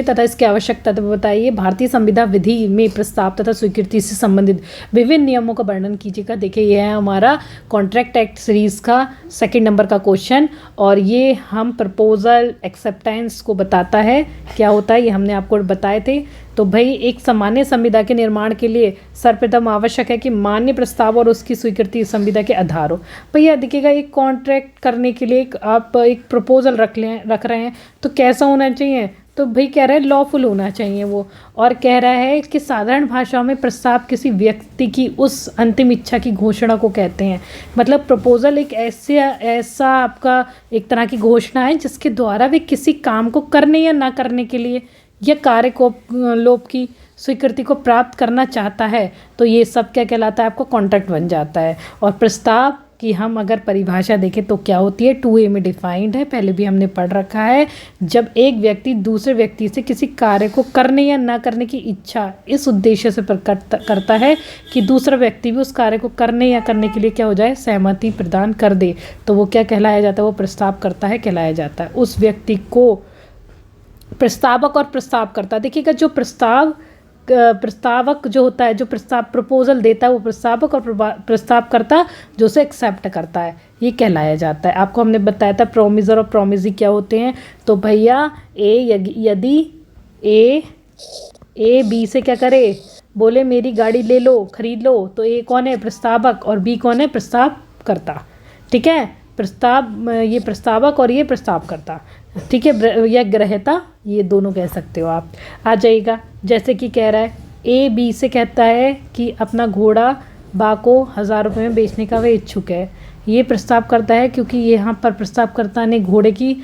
तथा इसकी आवश्यकता तथा बताइए। भारतीय संविधान विधि में प्रस्ताव तथा स्वीकृति से संबंधित विभिन्न नियमों का वर्णन कीजिएगा। देखिए यह है हमारा कॉन्ट्रैक्ट एक्ट सीरीज का 2 नंबर का क्वेश्चन, और ये हम प्रपोजल एक्सेप्टेंस को बताता है क्या होता है, ये हमने आपको बताए थे। तो भाई एक सामान्य संविदा के निर्माण के लिए सर्वप्रथम आवश्यक है कि मान्य प्रस्ताव और उसकी स्वीकृति संविदा के आधार हो। भैया देखिएगा एक कॉन्ट्रैक्ट करने के लिए आप एक प्रपोजल रख रहे हैं तो कैसा होना चाहिए, तो भाई कह रहा है लॉफुल होना चाहिए वो, और कह रहा है कि साधारण भाषा में प्रस्ताव किसी व्यक्ति की उस अंतिम इच्छा की घोषणा को कहते हैं। मतलब प्रपोजल एक ऐसा आपका एक तरह की घोषणा है जिसके द्वारा वे किसी काम को करने या ना करने के लिए या कार्य को लोप की स्वीकृति को प्राप्त करना चाहता है, तो ये सब क्या कहलाता है, आपका कॉन्ट्रैक्ट बन जाता है। और प्रस्ताव की हम अगर परिभाषा देखें तो क्या होती है, 2A में डिफाइंड है, पहले भी हमने पढ़ रखा है। जब एक व्यक्ति दूसरे व्यक्ति से किसी कार्य को करने या ना करने की इच्छा इस उद्देश्य से प्रकट करता है कि दूसरा व्यक्ति भी उस कार्य को करने या करने के लिए क्या हो जाए, सहमति प्रदान कर दे, तो वो क्या कहलाया जाता है, वो प्रस्ताव करता है कहलाया जाता है। उस व्यक्ति को प्रस्तावक और प्रस्तावकर्ता, देखिएगा जो प्रस्तावक जो होता है, जो प्रस्ताव प्रपोजल देता है वो प्रस्तावक, और प्रस्तावकर्ता जो उसे एक्सेप्ट करता है ये कहलाया जाता है। आपको हमने बताया था प्रोमिसर और प्रोमिसी क्या होते हैं। तो भैया यदि ए बी से क्या करे, बोले मेरी गाड़ी ले लो खरीद लो, तो ए कौन है, प्रस्तावक, और बी कौन है, प्रस्तावकर्ता। ठीक है, ये प्रस्तावक और ये प्रस्तावकर्ता, ठीक है, या ग्रहता, ये दोनों कह सकते हो आप। आ जाइएगा, जैसे कि कह रहा है ए बी से कहता है कि अपना घोड़ा बा को 1000 रुपये में बेचने का वह इच्छुक है। ये प्रस्ताव करता है क्योंकि यहाँ पर प्रस्तावकर्ता ने घोड़े की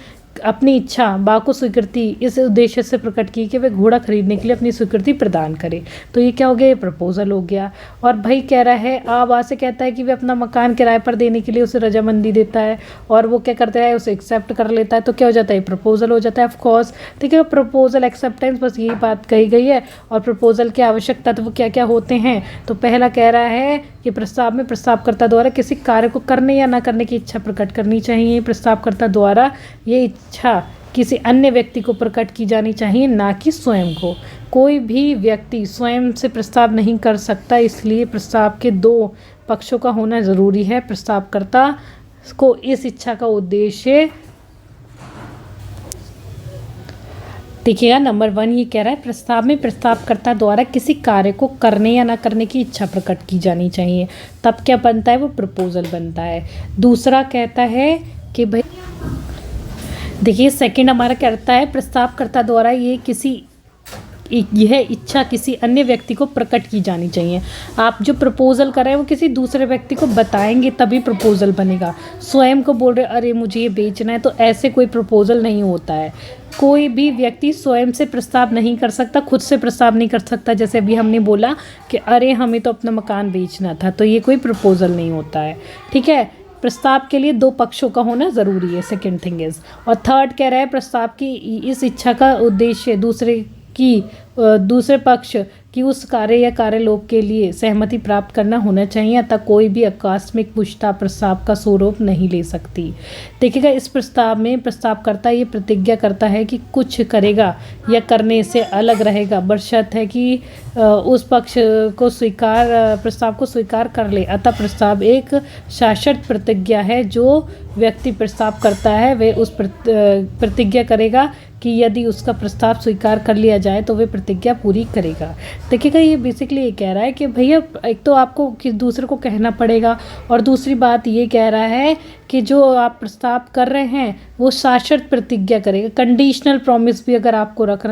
अपनी इच्छा बा को स्वीकृति इस उद्देश्य से प्रकट की कि वह घोड़ा खरीदने के लिए अपनी स्वीकृति प्रदान करे, तो ये क्या हो गया, ये प्रपोजल हो गया। और भाई कह रहा है बा से कहता है कि वह अपना मकान किराए पर देने के लिए उसे रजामंदी देता है, और वो क्या करता है, उसे एक्सेप्ट कर लेता है, तो क्या हो जाता है, प्रपोजल हो जाता है। ऑफकोर्स ठीक है, प्रपोजल एक्सेप्टेंस, बस यही बात कही गई है। और प्रपोजल की आवश्यक तत्व क्या क्या होते हैं, तो पहला कह रहा है कि प्रस्ताव में प्रस्तावकर्ता द्वारा किसी कार्य को करने या ना करने की इच्छा प्रकट करनी चाहिए। प्रस्तावकर्ता द्वारा ये इच्छा किसी अन्य व्यक्ति को प्रकट की जानी चाहिए, ना कि स्वयं को। कोई भी व्यक्ति स्वयं से प्रस्ताव नहीं कर सकता, इसलिए प्रस्ताव के 2 पक्षों का होना ज़रूरी है। प्रस्तावकर्ता को इस इच्छा का उद्देश्य, देखिएगा नंबर 1 ये कह रहा है प्रस्ताव में प्रस्तावकर्ता द्वारा किसी कार्य को करने या ना करने की इच्छा प्रकट की जानी चाहिए, तब क्या बनता है, वो प्रपोजल बनता है। दूसरा कहता है कि भाई देखिए 2 हमारा कहता है प्रस्तावकर्ता द्वारा यह इच्छा किसी अन्य व्यक्ति को प्रकट की जानी चाहिए। आप जो प्रपोजल कर रहे हैं वो किसी दूसरे व्यक्ति को बताएंगे तभी प्रपोजल बनेगा। स्वयं को बोल रहे अरे मुझे ये बेचना है, तो ऐसे कोई प्रपोजल नहीं होता है। कोई भी व्यक्ति स्वयं से प्रस्ताव नहीं कर सकता, खुद से प्रस्ताव नहीं कर सकता। जैसे अभी हमने बोला कि अरे हमें तो अपना मकान बेचना था, तो ये कोई प्रपोजल नहीं होता है। ठीक है, प्रस्ताव के लिए 2 पक्षों का होना ज़रूरी है, सेकेंड थिंग इज़। और थर्ड कह रहा है प्रस्ताव की इस इच्छा का उद्देश्य दूसरे पक्ष कि उस कार्य या कार्यलोप के लिए सहमति प्राप्त करना होना चाहिए, अतः कोई भी आकस्मिक पूछताछ प्रस्ताव का स्वरूप नहीं ले सकती। देखिएगा इस प्रस्ताव में प्रस्तावकर्ता ये प्रतिज्ञा करता है कि कुछ करेगा या करने से अलग रहेगा, बशर्ते है कि उस पक्ष को प्रस्ताव को स्वीकार कर ले। अतः प्रस्ताव एक शाश्वत प्रतिज्ञा है। जो व्यक्ति प्रस्ताव करता है वह उस प्रतिज्ञा करेगा कि यदि उसका प्रस्ताव स्वीकार कर लिया जाए तो वह प्रतिज्ञा पूरी करेगा। देखिएगा ये बेसिकली ये कह रहा है कि भैया एक तो आपको दूसरे को कहना पड़ेगा, और दूसरी बात ये कह रहा है कि जो आप प्रस्ताव कर रहे हैं वो शाश्वत प्रतिज्ञा करेगा। कंडीशनल प्रॉमिस भी अगर आप रख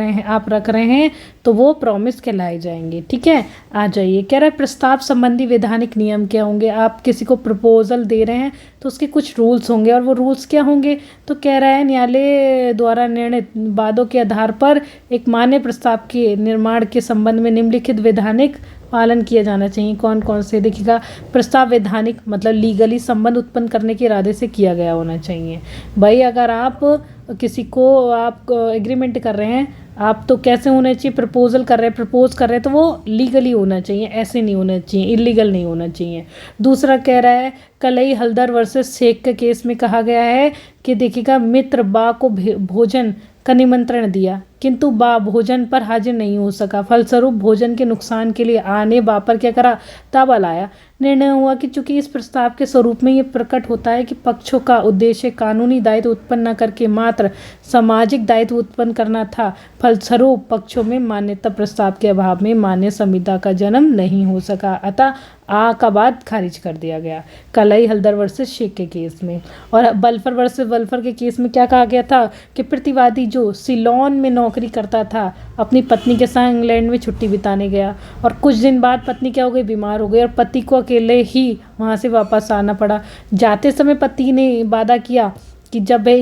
रहे हैं तो वो प्रॉमिस कहलाए जाएंगे। ठीक है, आ जाइए, कह रहा है प्रस्ताव संबंधी वैधानिक नियम क्या होंगे। आप किसी को प्रपोजल दे रहे हैं तो उसके कुछ रूल्स होंगे, और वो रूल्स क्या होंगे, तो कह रहा है न्यायालय द्वारा निर्णित वादों के आधार पर एक मान्य प्रस्ताव के निर्माण के संबंध में निम्नलिखित वैधानिक पालन किया जाना चाहिए। कौन कौन से, देखिएगा प्रस्ताव वैधानिक मतलब लीगली संबंध उत्पन्न करने के इरादे से किया गया होना चाहिए। भाई अगर आप किसी को आप एग्रीमेंट कर रहे हैं, आप तो कैसे होना चाहिए, प्रपोज कर रहे हैं तो वो लीगली होना चाहिए, ऐसे नहीं होना चाहिए, इलीगल नहीं होना चाहिए। दूसरा कह रहा है कलई हल्दर वर्सेस शेख के केस में कहा गया है कि देखिएगा मित्र बा को भोजन का निमंत्रण दिया, किंतु बा भोजन पर हाजिर नहीं हो सका। फलस्वरूप भोजन के नुकसान के लिए आने बा पर क्या करा, ताबा लाया। निर्णय हुआ कि चूंकि इस प्रस्ताव के स्वरूप में ये प्रकट होता है कि पक्षों का उद्देश्य कानूनी दायित्व उत्पन्न न करके मात्र सामाजिक दायित्व उत्पन्न करना था, फलस्वरूप पक्षों में मान्यता प्रस्ताव के अभाव में मान्य संविदा का जन्म नहीं हो सका। अतः आ का बाद खारिज कर दिया गया कलई हल्दर वर्सेस शेख के केस में। और बल्फर वर्सेस वल्फर के केस में क्या कहा गया था कि प्रतिवादी जो सिलोन में नौकरी करता था अपनी पत्नी के साथ इंग्लैंड में छुट्टी बिताने गया और कुछ दिन बाद पत्नी क्या हो गई, बीमार हो गई और पति को अकेले ही वहाँ से वापस आना पड़ा। जाते समय पति ने वादा किया कि जब वह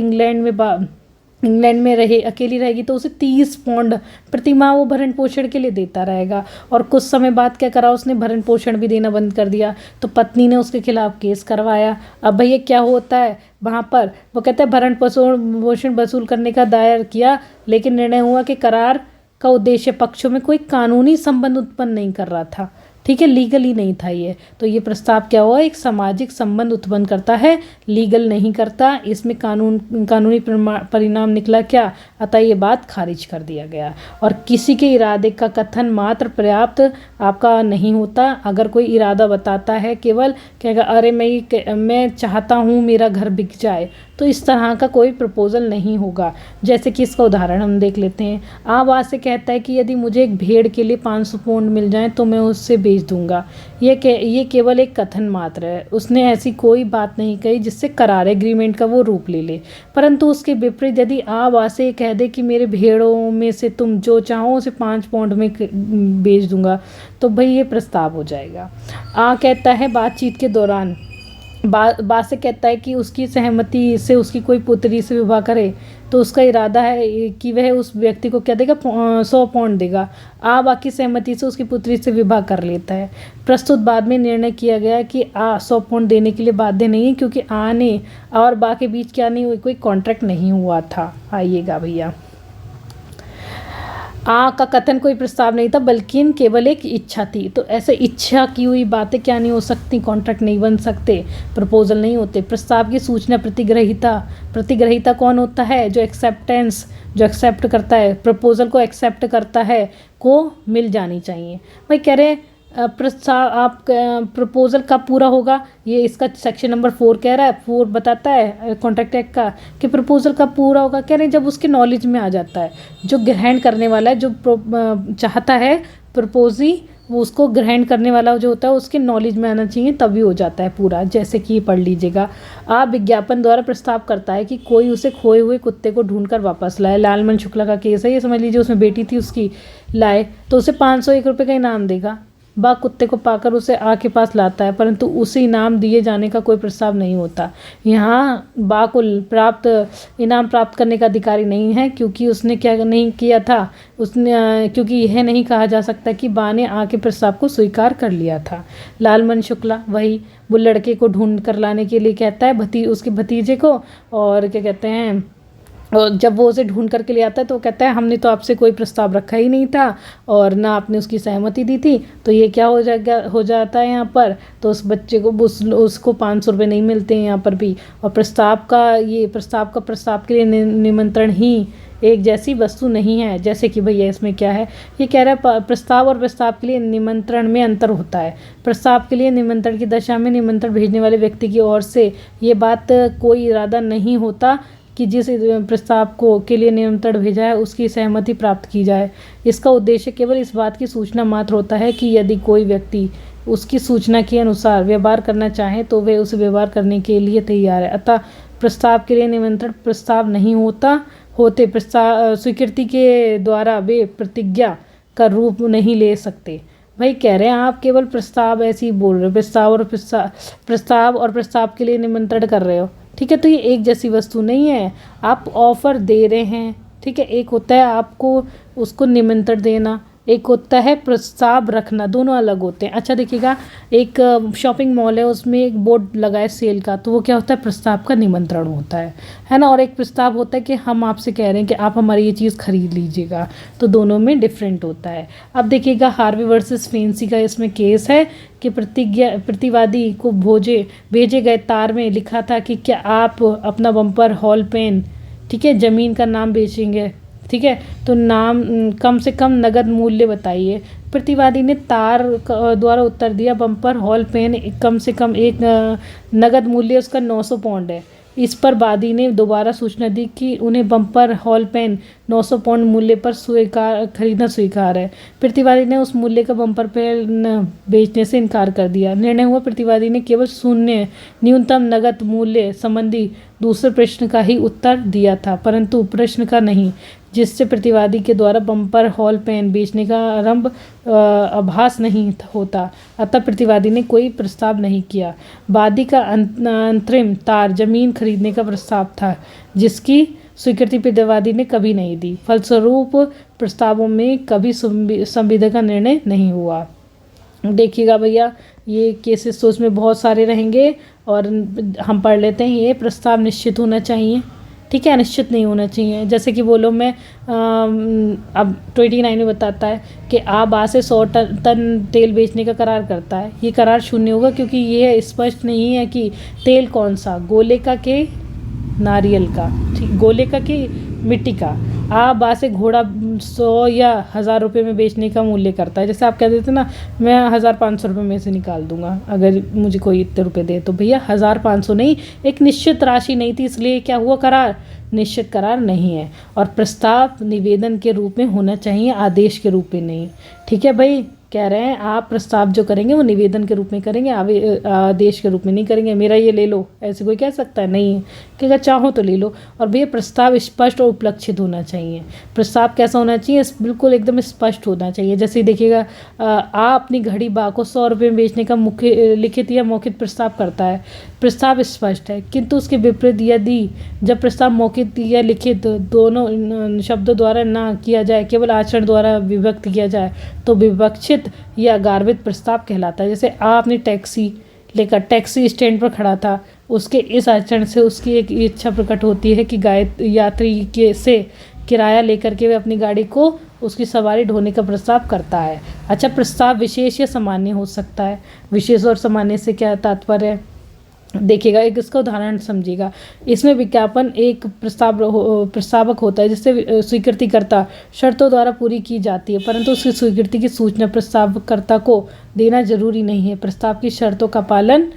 इंग्लैंड में अकेली रहेगी तो उसे 30 पाउंड प्रति माह वो भरण पोषण के लिए देता रहेगा। और कुछ समय बाद क्या करा, उसने भरण पोषण भी देना बंद कर दिया। तो पत्नी ने उसके खिलाफ केस करवाया। अब भैया क्या होता है वहाँ पर, वो कहते हैं भरण पोषण वसूल करने का दायर किया, लेकिन निर्णय हुआ कि करार का उद्देश्य पक्षों में कोई कानूनी संबंध उत्पन्न नहीं कर रहा था, ठीक है, लीगली नहीं था ये। तो ये प्रस्ताव क्या हुआ, एक सामाजिक संबंध उत्पन्न करता है, लीगल नहीं करता। इसमें कानूनी परिणाम निकला क्या, अतः ये बात खारिज कर दिया गया। और किसी के इरादे का कथन मात्र पर्याप्त आपका नहीं होता। अगर कोई इरादा बताता है केवल कहेगा अरे मैं चाहता हूँ मेरा घर बिक जाए, तो इस तरह का कोई प्रपोजल नहीं होगा। जैसे कि इसका उदाहरण हम देख लेते हैं। आवाज़ से कहता है कि यदि मुझे एक भेड़ के लिए 500 पाउंड मिल जाए तो मैं उससे बेच दूंगा। ये केवल एक कथन मात्र है। उसने ऐसी कोई बात नहीं कही जिससे करार एग्रीमेंट का वो रूप ले ले। परंतु उसके विपरीत यदि आवाज़ से कह दे कि मेरे भेड़ों में से तुम जो चाहो उसे 5 पाउंड में बेच दूंगा, तो भाई ये प्रस्ताव हो जाएगा। कहता है बातचीत के दौरान बात से कहता है कि उसकी सहमति से उसकी कोई पुत्री से विवाह करे, तो उसका इरादा है कि वह उस व्यक्ति को क्या देगा, 100 पाउंड देगा। बाकी सहमति से उसकी पुत्री से विवाह कर लेता है। प्रस्तुत बाद में निर्णय किया गया कि 100 पाउंड देने के लिए बाध्य नहीं है, क्योंकि ने और के बीच क्या नहीं हुई, कोई कॉन्ट्रैक्ट नहीं हुआ था। आइएगा भैया, का कथन कोई प्रस्ताव नहीं था बल्कि केवल एक इच्छा थी। तो ऐसे इच्छा की हुई बातें क्या नहीं हो सकती, कॉन्ट्रैक्ट नहीं बन सकते, प्रपोजल नहीं होते। प्रस्ताव की सूचना प्रतिग्रहीता कौन होता है, जो एक्सेप्ट करता है, प्रपोजल को एक्सेप्ट करता है, को मिल जानी चाहिए। भाई कह रहे प्रपोजल कब पूरा होगा, ये इसका सेक्शन नंबर 4 कह रहा है, 4 बताता है कॉन्ट्रैक्ट एक्ट का कि प्रपोजल कब पूरा होगा। कह रहे हैं जब उसके नॉलेज में आ जाता है, जो ग्रहण करने वाला है, जो चाहता है प्रपोजी, वो उसको ग्रहण करने वाला जो होता है उसके नॉलेज में आना चाहिए, तभी हो जाता है पूरा। जैसे कि पढ़ लीजिएगा, विज्ञापन द्वारा प्रस्ताव करता है कि कोई उसे खोए हुए कुत्ते को ढूंढकर वापस लाए। लालमन शुक्ला का केस है, ये समझ लीजिए, उसमें बेटी थी उसकी, लाए तो उसे 501 रुपये का इनाम देगा। कुत्ते को पाकर उसे के पास लाता है, परंतु उसे इनाम दिए जाने का कोई प्रस्ताव नहीं होता। यहाँ को इनाम प्राप्त करने का अधिकारी नहीं है, क्योंकि उसने क्या नहीं किया था, क्योंकि यह नहीं कहा जा सकता कि ने के प्रस्ताव को स्वीकार कर लिया था। लालमन शुक्ला वही वो लड़के को ढूंढ कर लाने के लिए कहता है उसके भतीजे को, और क्या कहते हैं, और जब वो उसे ढूंढ करके ले आता है तो वो कहता है हमने तो आपसे कोई प्रस्ताव रखा ही नहीं था और ना आपने उसकी सहमति दी थी। तो ये क्या हो जाता है यहाँ पर, तो उस बच्चे को उसको 500 रुपये नहीं मिलते हैं यहाँ पर भी। और प्रस्ताव के लिए निमंत्रण ही एक जैसी वस्तु नहीं है। जैसे कि भैया इसमें क्या है, ये कह रहा है प्रस्ताव और प्रस्ताव के लिए निमंत्रण में अंतर होता है। प्रस्ताव के लिए निमंत्रण की दशा में निमंत्रण भेजने वाले व्यक्ति की ओर से ये बात कोई इरादा नहीं होता कि जिस प्रस्ताव के लिए निमंत्रण भेजा है उसकी सहमति प्राप्त की जाए। इसका उद्देश्य केवल इस बात की सूचना मात्र होता है कि यदि कोई व्यक्ति उसकी सूचना के अनुसार व्यवहार करना चाहे तो वे उस व्यवहार करने के लिए तैयार है। अतः प्रस्ताव के लिए निमंत्रण प्रस्ताव नहीं होते प्रस्ताव स्वीकृति के द्वारा वे प्रतिज्ञा का रूप नहीं ले सकते। भाई कह रहे हैं आप केवल प्रस्ताव ऐसे ही बोल रहे हो, प्रस्ताव और प्रस्ताव के लिए निमंत्रण कर रहे हो, ठीक है। तो ये एक जैसी वस्तु नहीं है, आप ऑफर दे रहे हैं, ठीक है। एक होता है आपको उसको निमंत्रण देना, एक होता है प्रस्ताव रखना, दोनों अलग होते हैं। अच्छा देखिएगा, एक शॉपिंग मॉल है, उसमें एक बोर्ड लगा है सेल का, तो वो क्या होता है, प्रस्ताव का निमंत्रण होता है ना। और एक प्रस्ताव होता है कि हम आपसे कह रहे हैं कि आप हमारी ये चीज़ खरीद लीजिएगा, तो दोनों में डिफरेंट होता है। अब देखिएगा हार्वे वर्सेस फेंसी का इसमें केस है कि प्रतिवादी को भेजे गए तार में लिखा था कि क्या आप अपना बम्पर हॉल पेन, ठीक है, ज़मीन का नाम बेचेंगे, ठीक है। तो नाम कम से कम नगद मूल्य बताइए। प्रतिवादी ने तार द्वारा उत्तर दिया बम्पर हॉल पेन कम से कम एक नगद मूल्य उसका 900 पाउंड है। इस पर वादी ने दोबारा सूचना दी कि उन्हें बम्पर हॉल पेन 900 पाउंड मूल्य पर खरीदना स्वीकार है। प्रतिवादी ने उस मूल्य का बम्पर पेन बेचने से इनकार कर दिया। निर्णय हुआ प्रतिवादी ने केवल शून्य न्यूनतम नगद मूल्य संबंधी दूसरे प्रश्न का ही उत्तर दिया था, परंतु प्रश्न का नहीं, जिससे प्रतिवादी के द्वारा बम्पर हॉल पेन बेचने का आरंभ आभास नहीं होता। अतः प्रतिवादी ने कोई प्रस्ताव नहीं किया। वादी का अंतरिम तार जमीन खरीदने का प्रस्ताव था, जिसकी स्वीकृति प्रतिवादी ने कभी नहीं दी। फलस्वरूप प्रस्तावों में कभी संविदा का निर्णय नहीं हुआ। देखिएगा भैया, ये केसेस तो उसमें बहुत सारे रहेंगे और हम पढ़ लेते हैं। ये प्रस्ताव निश्चित होना चाहिए, ठीक है, अनिश्चित नहीं होना चाहिए। जैसे कि बोलो मैं अब 29 में बताता है कि आ से 100 टन तेल बेचने का करार करता है। ये करार शून्य होगा क्योंकि ये स्पष्ट नहीं है कि तेल कौन सा, गोले का के नारियल का, ठीक, गोले का कि मिट्टी का। आ से घोड़ा 100 या 1000 रुपये में बेचने का मूल्य करता है। जैसे आप कह देते ना मैं 1500 रुपये में से निकाल दूंगा अगर मुझे कोई इतने रुपये दे, तो भैया 1500 नहीं, एक निश्चित राशि नहीं थी, इसलिए क्या हुआ करार, निश्चित करार नहीं है। और प्रस्ताव निवेदन के रूप में होना चाहिए, आदेश के रूप में नहीं, ठीक है भाई। कह रहे हैं आप प्रस्ताव जो करेंगे वो निवेदन के रूप में करेंगे, आदेश के रूप में नहीं करेंगे। मेरा ये ले लो, ऐसे कोई कह सकता है? नहीं है, कि अगर चाहो तो ले लो। और भैया प्रस्ताव स्पष्ट और उपलक्षित होना चाहिए। प्रस्ताव कैसा होना चाहिए? बिल्कुल एकदम स्पष्ट होना चाहिए। जैसे देखिएगा, आ अपनी घड़ी बा को 100 रुपये में बेचने का मुख्य लिखित या मौखिक प्रस्ताव करता है। प्रस्ताव स्पष्ट है, किंतु उसके विपरीत यदि जब प्रस्ताव मौखिक या लिखित दोनों शब्दों द्वारा ना किया जाए, केवल आचरण द्वारा विभक्त किया जाए, तो विवक्षित या गार्भित प्रस्ताव कहलाता है। जैसे आप अपनी टैक्सी लेकर टैक्सी स्टैंड पर खड़ा था, उसके इस आचरण से उसकी एक इच्छा प्रकट होती है कि यात्री के से किराया लेकर के वे अपनी गाड़ी को उसकी सवारी ढोने का प्रस्ताव करता है। अच्छा, प्रस्ताव विशेष या सामान्य हो सकता है। विशेष और सामान्य से क्या तात्पर्य है? देखिएगा, एक इसका उदाहरण समझिएगा। इसमें विज्ञापन एक प्रस्तावक होता है जिससे स्वीकृतिकर्ता शर्तों द्वारा पूरी की जाती है, परंतु उसकी स्वीकृति की सूचना प्रस्तावकर्ता को देना जरूरी नहीं है। प्रस्ताव की शर्तों का पालन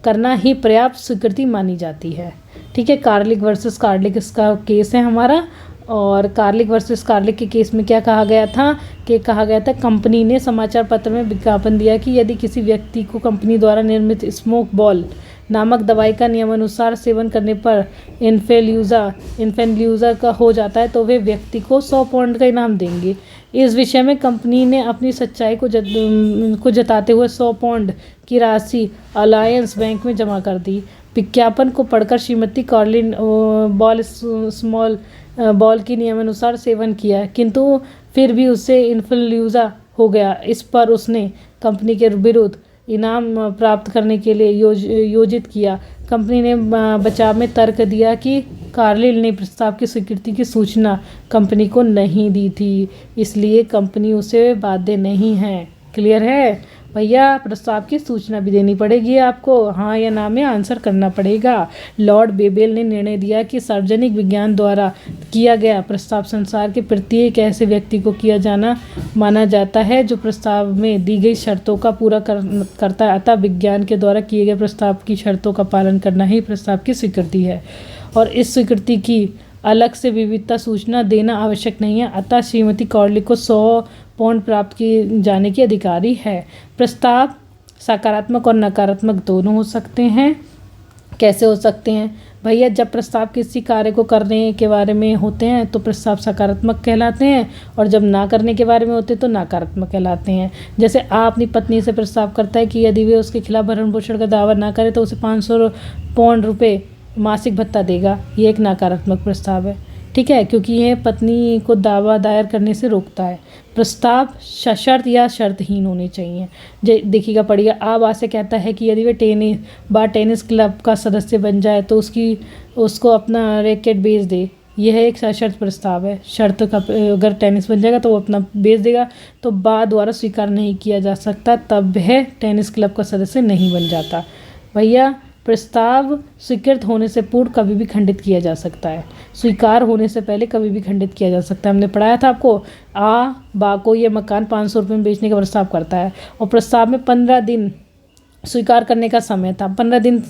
करना ही पर्याप्त स्वीकृति मानी जाती है, ठीक है। कार्लिक वर्सेस कार्लिक इसका केस है हमारा। और कार्लिक वर्सेस कार्लिक के केस में क्या कहा गया था कि कंपनी ने समाचार पत्र में विज्ञापन दिया कि यदि किसी व्यक्ति को कंपनी द्वारा निर्मित स्मोक बॉल नामक दवाई का नियमानुसार सेवन करने पर इन्फ्लुएंजा का हो जाता है तो वे व्यक्ति को 100 पाउंड का इनाम देंगे। इस विषय में कंपनी ने अपनी सच्चाई को जताते हुए 100 पाउंड की राशि अलायंस बैंक में जमा कर दी। विज्ञापन को पढ़कर श्रीमती कार्लिन स्मॉल बॉल की नियमानुसार सेवन किया, किंतु फिर भी उससे इन्फ्लुएंजा हो गया। इस पर उसने कंपनी के विरुद्ध इनाम प्राप्त करने के लिए योजित किया। कंपनी ने बचाव में तर्क दिया कि कार्लिन ने प्रस्ताव की स्वीकृति की सूचना कंपनी को नहीं दी थी, इसलिए कंपनी उसे बाध्य नहीं है। क्लियर है भैया? प्रस्ताव की सूचना भी देनी पड़ेगी आपको, हाँ या ना में आंसर करना पड़ेगा। लॉर्ड बेबेल ने निर्णय दिया कि सार्वजनिक विज्ञान द्वारा किया गया प्रस्ताव संसार के प्रत्येक ऐसे व्यक्ति को किया जाना माना जाता है जो प्रस्ताव में दी गई शर्तों का पूरा करता है। अतः विज्ञान के द्वारा किए गए प्रस्ताव की शर्तों का पालन करना ही प्रस्ताव की स्वीकृति है, और इस स्वीकृति की अलग से विविधता सूचना देना आवश्यक नहीं है। अतः श्रीमती कार्लिक को 100 पाउंड प्राप्त किए जाने की अधिकारी है। प्रस्ताव सकारात्मक और नकारात्मक दोनों हो सकते हैं। कैसे हो सकते हैं भैया? जब प्रस्ताव किसी कार्य को करने के बारे में होते हैं तो प्रस्ताव सकारात्मक कहलाते हैं, और जब ना करने के बारे में होते हैं तो नकारात्मक कहलाते हैं। जैसे आप अपनी पत्नी से प्रस्ताव करता है कि यदि वे उसके खिलाफ भरण पोषण का दावा ना करे तो उसे 500 पाउंड रुपये मासिक भत्ता देगा। ये एक नकारात्मक प्रस्ताव है, ठीक है, क्योंकि यह पत्नी को दावा दायर करने से रोकता है। प्रस्ताव सशर्त या शर्तहीन होने चाहिए। देखिएगा, पढ़िएगा। आप से कहता है कि यदि वे टेनिस क्लब का सदस्य बन जाए तो उसको अपना रैकेट बेच दे। यह एक सशर्त प्रस्ताव है। शर्त का अगर टेनिस बन जाएगा तो वो अपना बेच देगा, तो द्वारा स्वीकार नहीं किया जा सकता, तब वह टेनिस क्लब का सदस्य नहीं बन जाता। भैया प्रस्ताव स्वीकृत होने से पूर्व कभी भी खंडित किया जा सकता है। स्वीकार होने से पहले कभी भी खंडित किया जा सकता है। हमने पढ़ाया था आपको, बा को ये मकान 500 रुपये में बेचने का प्रस्ताव करता है और प्रस्ताव में 15 दिन स्वीकार करने का समय था, 15 दिन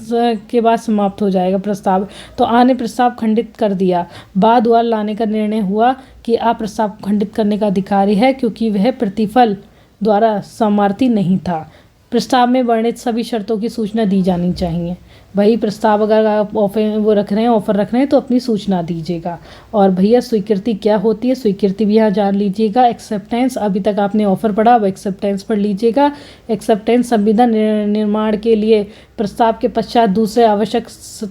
के बाद समाप्त हो जाएगा प्रस्ताव। तो आ ने प्रस्ताव खंडित कर दिया। बा द्वारा लाने का निर्णय हुआ कि आ प्रस्ताव को खंडित करने का अधिकारी है क्योंकि वह प्रतिफल द्वारा समर्थी नहीं था। प्रस्ताव में वर्णित सभी शर्तों की सूचना दी जानी चाहिए। भाई प्रस्ताव अगर आप ऑफर रख रहे हैं तो अपनी सूचना दीजिएगा। और भैया स्वीकृति क्या होती है, स्वीकृति भी यहाँ जान लीजिएगा। एक्सेप्टेंस, अभी तक आपने ऑफर पढ़ा, अब एक्सेप्टेंस पढ़ लीजिएगा। एक्सेप्टेंस संविदा निर्माण के लिए प्रस्ताव के पश्चात दूसरे आवश्यक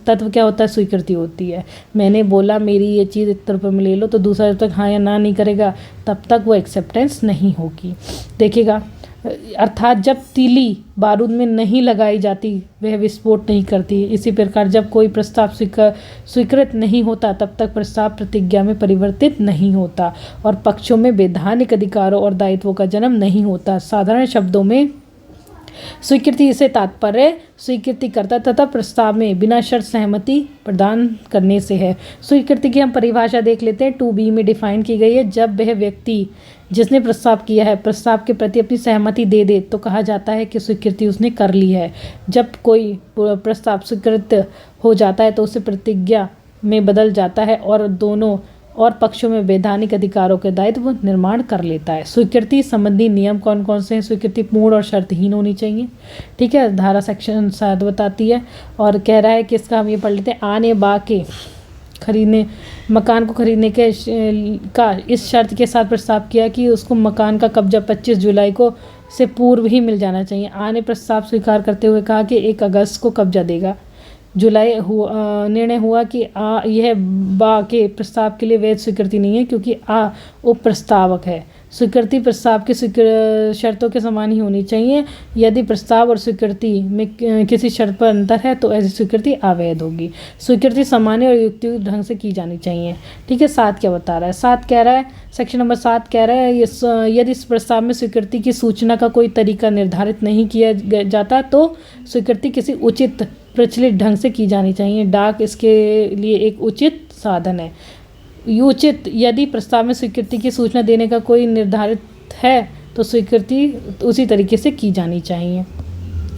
तत्व क्या होता है, स्वीकृति होती है। मैंने बोला मेरी ये चीज़ इतने रुपये में ले लो, तो दूसरा जब तक हाँ या ना नहीं करेगा तब तक वो एक्सेप्टेंस नहीं होगी। देखिएगा, अर्थात जब तीली बारूद में नहीं लगाई जाती वह विस्फोट नहीं करती। इसी प्रकार जब कोई प्रस्ताव स्वीकृत नहीं होता तब तक प्रस्ताव प्रतिज्ञा में परिवर्तित नहीं होता और पक्षों में वैधानिक अधिकारों और दायित्वों का जन्म नहीं होता। साधारण शब्दों में स्वीकृति से तात्पर्य स्वीकृतिकर्ता तथा प्रस्ताव में बिना शर्त सहमति प्रदान करने से है। स्वीकृति की हम परिभाषा देख लेते हैं। 2B में डिफाइन की गई है, जब वह व्यक्ति जिसने प्रस्ताव किया है प्रस्ताव के प्रति अपनी सहमति दे दे तो कहा जाता है कि स्वीकृति उसने कर ली है। जब कोई प्रस्ताव स्वीकृत हो जाता है तो उसे प्रतिज्ञा में बदल जाता है और दोनों और पक्षों में वैधानिक अधिकारों के दायित्व निर्माण कर लेता है। स्वीकृति संबंधी नियम कौन कौन से हैं? स्वीकृति पूर्ण और शर्तहीन होनी चाहिए। ठीक है, धारा सेक्शन 7 बताती है। और कह रहा है कि इसका हम ये पढ़ लेते हैं, आ ने बा के मकान को खरीदने के का इस शर्त के साथ प्रस्ताव किया कि उसको मकान का कब्जा 25 जुलाई को से पूर्व ही मिल जाना चाहिए। आ ने प्रस्ताव स्वीकार करते हुए कहा कि 1 अगस्त को कब्जा देगा। निर्णय हुआ कि यह बा के प्रस्ताव के लिए वैध स्वीकृति नहीं है क्योंकि आ उप प्रस्तावक है। स्वीकृति प्रस्ताव की शर्तों के समान ही होनी चाहिए। यदि प्रस्ताव और स्वीकृति में किसी शर्त पर अंतर है तो ऐसी स्वीकृति अवैध होगी। स्वीकृति सामान्य और युक्तियुक्त ढंग से की जानी चाहिए। ठीक है, 7 क्या बता रहा है? 7 कह रहा है, सेक्शन नंबर 7 कह रहा है, यदि इस प्रस्ताव में स्वीकृति की सूचना का कोई तरीका निर्धारित नहीं किया जाता तो स्वीकृति किसी उचित प्रचलित ढंग से की जानी चाहिए। डाक इसके लिए एक उचित साधन है। उचित, यदि प्रस्ताव में स्वीकृति की सूचना देने का कोई निर्धारित है तो स्वीकृति उसी तरीके से की जानी चाहिए।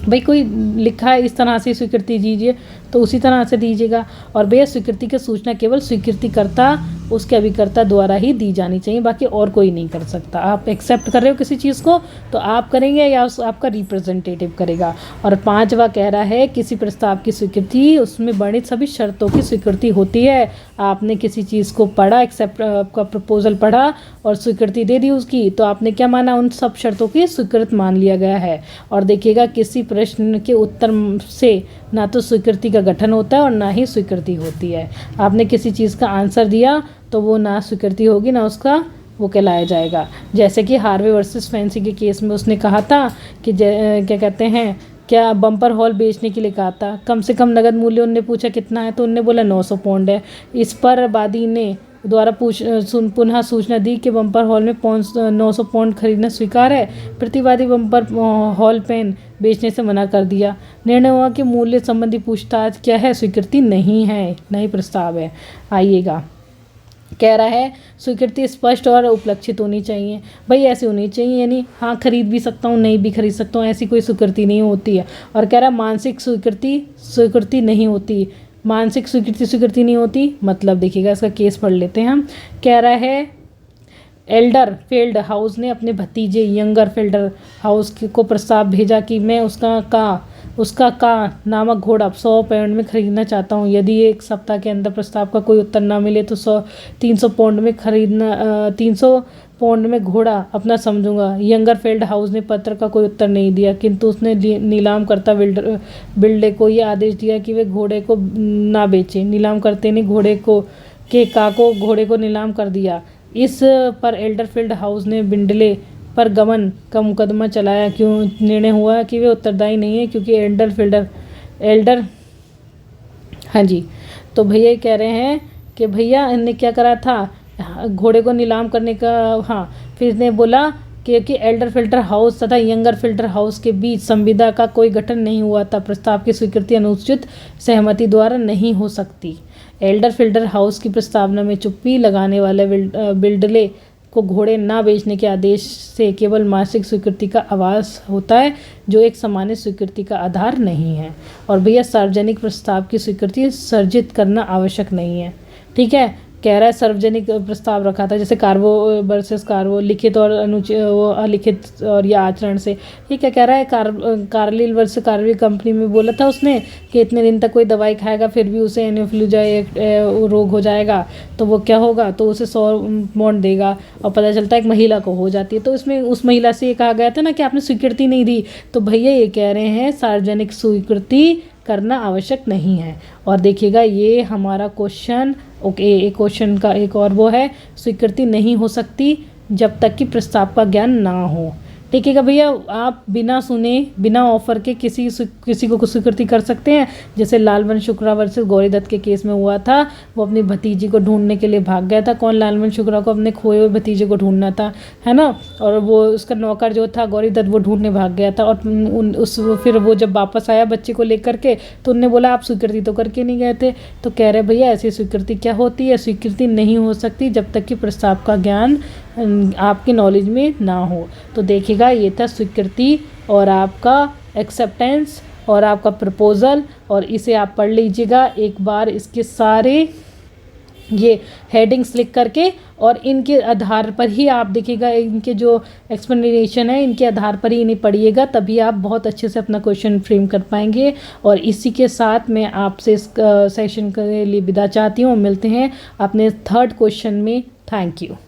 भाई कोई लिखा है इस तरह से स्वीकृति दीजिए तो उसी तरह से दीजिएगा। और भैया स्वीकृति की सूचना केवल स्वीकृतिकर्ता उसके अभिकर्ता द्वारा ही दी जानी चाहिए, बाकी और कोई नहीं कर सकता। आप एक्सेप्ट कर रहे हो किसी चीज़ को तो आप करेंगे या आपका रिप्रेजेंटेटिव करेगा। और 5वां कह रहा है, किसी प्रस्ताव की स्वीकृति उसमें वर्णित सभी शर्तों की स्वीकृति होती है। आपने किसी चीज़ को पढ़ा, एक्सेप्ट आपका प्रपोजल पढ़ा और स्वीकृति दे दी उसकी, तो आपने क्या माना, उन सब शर्तों की स्वीकृत मान लिया गया है। और देखिएगा, किसी प्रश्न के उत्तर से ना तो स्वीकृति का गठन होता है और ना ही स्वीकृति होती है। आपने किसी चीज़ का आंसर दिया तो वो ना स्वीकृति होगी ना उसका वो कहलाया जाएगा। जैसे कि हार्वे वर्सेस फैंसी के केस में उसने कहा था कि क्या कहते हैं, क्या बम्पर हॉल बेचने के लिए कहा था, कम से कम नगद मूल्य उनने पूछा कितना है तो उनने बोला 900 पाउंड है। इस पर वादी ने द्वारा पुनः सूचना दी कि बम्पर हॉल में 900 पाउंड खरीदना स्वीकार है। प्रतिवादी बम्पर हॉल पेन बेचने से मना कर दिया। निर्णय हुआ कि मूल्य संबंधी पूछताछ क्या है, स्वीकृति नहीं है, नहीं प्रस्ताव है। आइएगा, कह रहा है स्वीकृति स्पष्ट और उपलक्षित होनी चाहिए। भाई ऐसी होनी चाहिए, यानी हाँ खरीद भी सकता हूँ नहीं भी खरीद सकता हूँ, ऐसी कोई स्वीकृति नहीं होती है। और कह रहा है मानसिक स्वीकृति नहीं होती। मानसिक स्वीकृति नहीं होती मतलब देखिएगा, इसका केस पढ़ लेते हैं हम। कह रहा है एल्डर फील्ड हाउस ने अपने भतीजे यंगर फील्डर हाउस को प्रस्ताव भेजा कि मैं उसका नामक घोड़ा 100 पाउंड में खरीदना चाहता हूँ। यदि 1 सप्ताह के अंदर प्रस्ताव का कोई उत्तर ना मिले तो 300 पाउंड में 300 पाउंड में घोड़ा अपना समझूंगा। यंगर फील्ड हाउस ने पत्र का कोई उत्तर नहीं दिया, किंतु उसने नीलाम करता बिल्डे को यह आदेश दिया कि वे घोड़े को ना बेचे। नीलाम करते ने घोड़े को नीलाम कर दिया। इस पर एल्डरफील्ड हाउस ने बिंडले पर गमन का मुकदमा चलाया। क्यों? निर्णय हुआ कि वे उत्तरदायी नहीं है क्योंकि एल्डर हाँ जी, तो भैया कह रहे हैं कि भैया इनने क्या करा था, घोड़े को नीलाम करने का। हाँ, फिर इसने बोला क्योंकि एल्डर फिल्टर हाउस तथा यंगर फिल्टर हाउस के बीच संविदा का कोई गठन नहीं हुआ था, प्रस्ताव की स्वीकृति अनुचित सहमति द्वारा नहीं हो सकती। एल्डर फिल्टर हाउस की प्रस्तावना में चुप्पी लगाने वाले बिल्डले को घोड़े ना बेचने के आदेश से केवल मासिक स्वीकृति का आभास होता है, जो एक सामान्य स्वीकृति का आधार नहीं है। और भैया सार्वजनिक प्रस्ताव की स्वीकृति सर्जित करना आवश्यक नहीं है। ठीक है, कह रहा है सार्वजनिक प्रस्ताव रखा था, जैसे कार्वो वर्सेस कार्वो, लिखित और अलिखित और या आचरण से। ये क्या कह रहा है, कार्लिल वर्सेस कार्विल कंपनी में बोला था उसने कि इतने दिन तक कोई दवाई खाएगा फिर भी उसे एनोफ्लूजा रोग हो जाएगा, तो वो क्या होगा, तो उसे 100 पौंड देगा, और पता चलता है एक महिला को हो जाती है। तो इसमें उस महिला से ये कहा गया था ना कि आपने स्वीकृति नहीं दी। तो भैया ये कह रहे हैं सार्वजनिक स्वीकृति करना आवश्यक नहीं है। और देखिएगा ये हमारा क्वेश्चन, ओके, एक क्वेश्चन का एक और वो है, स्वीकृति नहीं हो सकती जब तक कि प्रस्ताव का ज्ञान ना हो। ठीक है भैया, आप बिना सुने बिना ऑफर के किसी को स्वीकृति कर सकते हैं। जैसे लालवन शुक्ला वर्सेस गौरी दत्त के केस में हुआ था, वो अपनी भतीजी को ढूंढने के लिए भाग गया था। कौन, लालवन शुक्ला को अपने खोए हुए भतीजे को ढूंढना था, है ना, और वो उसका नौकर जो था गौरी दत्त वो ढूंढने भाग गया था। और फिर वो जब वापस आया बच्चे को लेकर के, तो उनने बोला आप स्वीकृति तो करके नहीं गए थे। तो कह रहे भैया ऐसी स्वीकृति क्या होती है, स्वीकृति नहीं हो सकती जब तक कि प्रस्ताव का ज्ञान आपकी नॉलेज में ना हो। तो देखिएगा ये था स्वीकृति और आपका एक्सेप्टेंस और आपका प्रपोजल, और इसे आप पढ़ लीजिएगा एक बार, इसके सारे ये हेडिंग्स लिख करके, और इनके आधार पर ही आप देखिएगा, इनके जो एक्सप्लेनेशन है इनके आधार पर ही इन्हें पढ़िएगा, तभी आप बहुत अच्छे से अपना क्वेश्चन फ्रेम कर पाएंगे। और इसी के साथ मैं आपसे इस सेशन के लिए विदा चाहती हूँ। मिलते हैं अपने थर्ड क्वेश्चन में। Thank you.